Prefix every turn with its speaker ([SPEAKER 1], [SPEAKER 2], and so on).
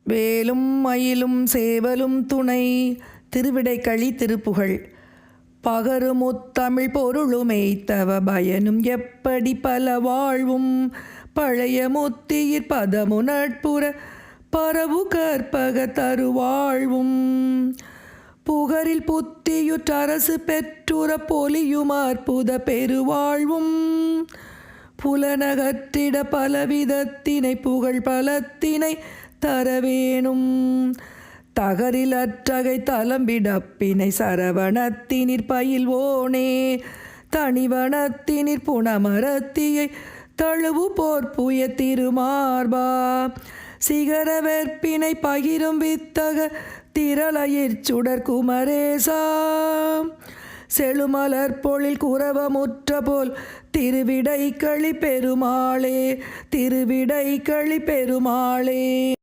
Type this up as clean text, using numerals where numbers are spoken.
[SPEAKER 1] வேலும் மயிலும் சேவலும் துணை. திருவிடைக்களி திருப்புகழ். பகருமுத்தமிழ் பொருளுமெய்த்தவ பயனும் எப்படி பல வாழ்வும். பழைய முத்தியிற் பதமு நட்புற பரவு கற்பக தருவாழ்வும். புகரில் புத்தியுற்றரசு பெற்றுற பொலியும் அற்புத பெருவாழ்வும். புலனகற்றிட பலவிதத்தினை புகழ் பலத்தினை தரவேணும். தகரில் அற்றகை தலம்பிடப்பினை சரவணத்தினிற் பயில்வோனே. தனிவனத்தினிற் புனமரத்தியை தழுவு போர்ப்புய திருமார்பா. சிகர வெற்பினை பகிரும் வித்தக திரளையிற் சுடர் குமரேசா. செழுமலர் பொழில் குரவமுற்ற போல் திருவிடைக்களி பெருமாளே. திருவிடைக்களி பெருமாளே.